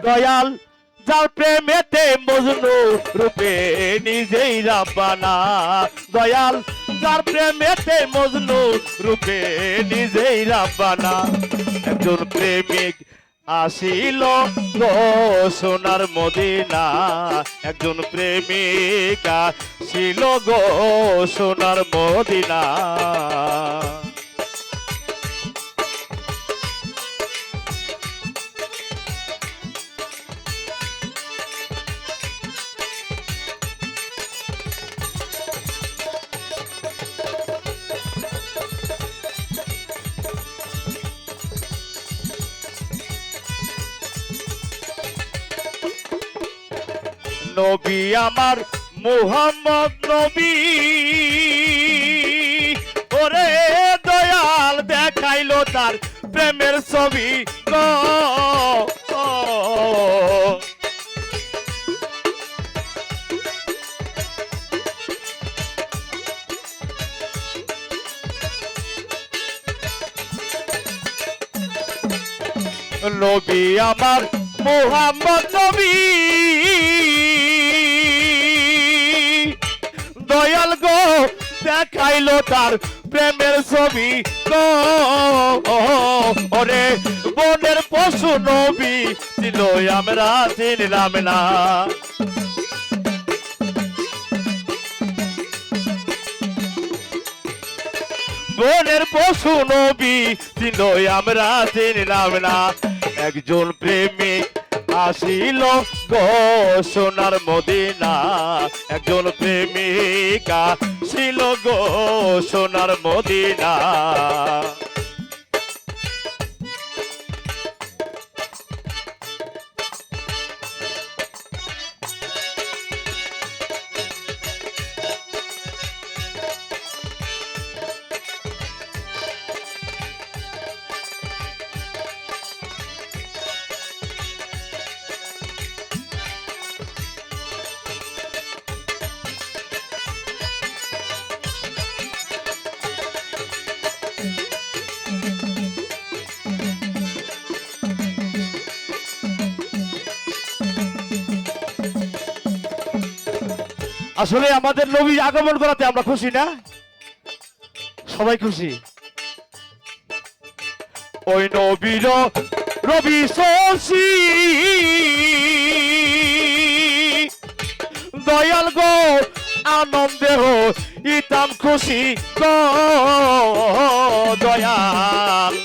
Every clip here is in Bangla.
দয়াল যার প্রেমেতে মজনু রূপে নিজেই রাব্বানা দয়াল যার প্রেমেতে মজনু রূপে নিজেই রাব্বানা একজন প্রেমিক আসিল গো সোনার মদিনা একজন প্রেমিক আসিল গো সোনার মদিনা নবী আমার মুহাম্মদ নবী ওরে দয়াল দেখাইলো তার প্রেমের ছবি গো নবী আমার মুহাম্মদ নবী দয়াল গো দেখাইলো তার প্রেমের ছবি গো ওরে বনের পশু নবী ছিল আমরা চিনলাম না বনের পশু নবী ছিল আমরা চিনলাম না একজন প্রেমিক আসিল গো সোনার মদিনা একজন প্রেমিকা ছিল গো সোনার মদিনা আসলে আমাদের নবী আগমন করাতে আমরা খুশি না সবাই খুশি ওই নবীর রবি শশী দয়াল গো আনন্দে ইতাম খুশি গো দয়াল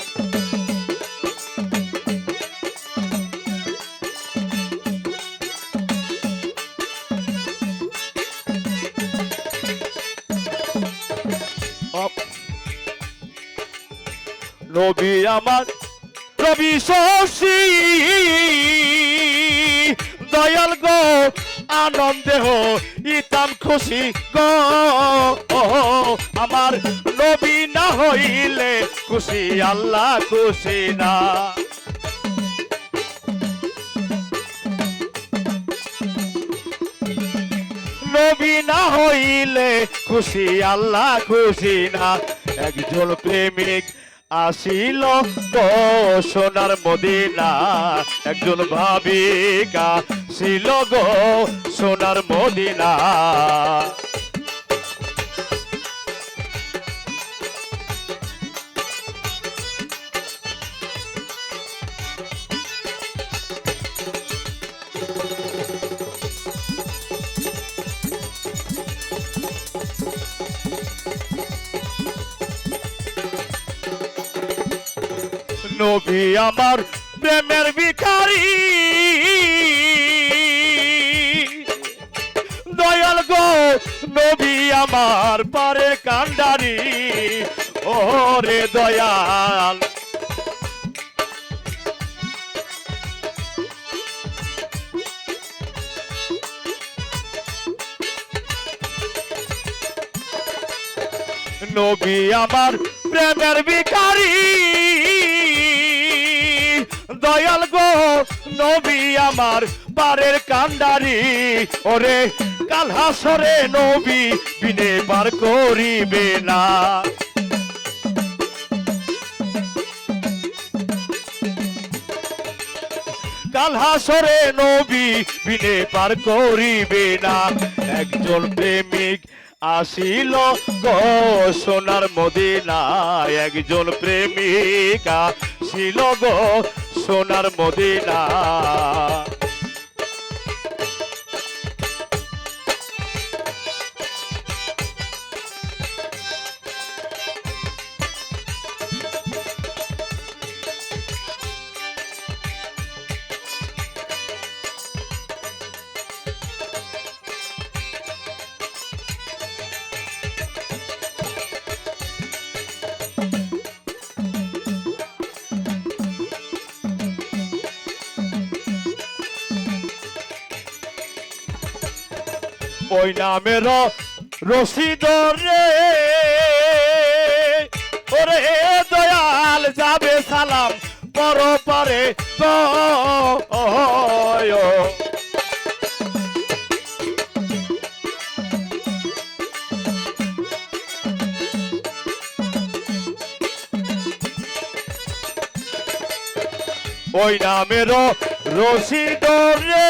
নবী আমার রবি শশী দয়াল গো আনন্দে ইতাম খুশি গো আমার নবী না হইলে খুশি আল্লাহ খুশি না নবী না হইলে খুশি আল্লাহ খুশি না একজন প্রেমিক আসিল গো সোনার মদিনা একজন ভাবিকা ছিল গো সোনার মদিনা নবী আমার প্রেমের ভিখারি দয়াল গো নবী আমার পারে কান্ডারি ওরে দয়াল নবী আমার প্রেমের ভিখারি দয়াল গো নবী আমার পারের কান্ডারি ওরে কাল হাসরে নবী বিনে পার করিবে না কাল হাসরে নবী বিনে পার করিবে না। একজন প্রেমিক আসিল গো সোনার মদিনায়, একজন প্রেমিক আসিল গো সোনার মদিনা। ওই নামের রশিদ রে ওরে দয়াল যাবে সালাম পরপারে গো। ওই নামের রশিদ রে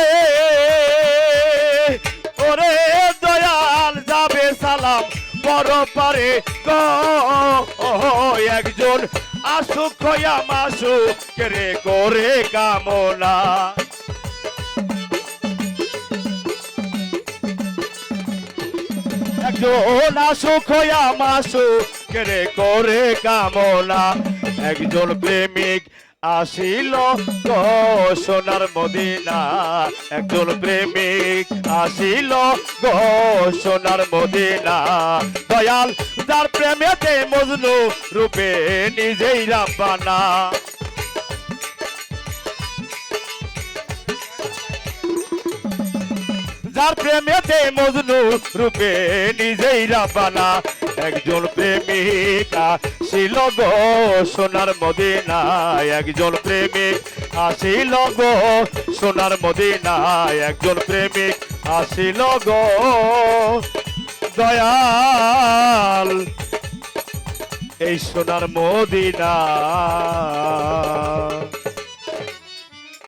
ওরে দয়াল যাবে সালাম পরপারে গো। একজন আসুক হইয়া মাসুক কেরে করে কামনা। একজন আসুক হইয়া মাসুক কেরে করে কামনা। একজন প্রেমিক আসিল গো সোনার মদিনা, একজন প্রেমিক আসিল গো সোনার মদিনা। দয়াল যার প্রেমেতে মজনু রূপে নিজেই রাব্বানা। যার প্রেমেতে মজনু রূপে নিজেই রাব্বানা। একজন প্রেমিক আসিল গো সোনার মদিনায়, একজন প্রেমিক আসিল গো সোনার মদিনায়, একজন প্রেমিক আসিল গো দয়াল এই সোনার মদিনা।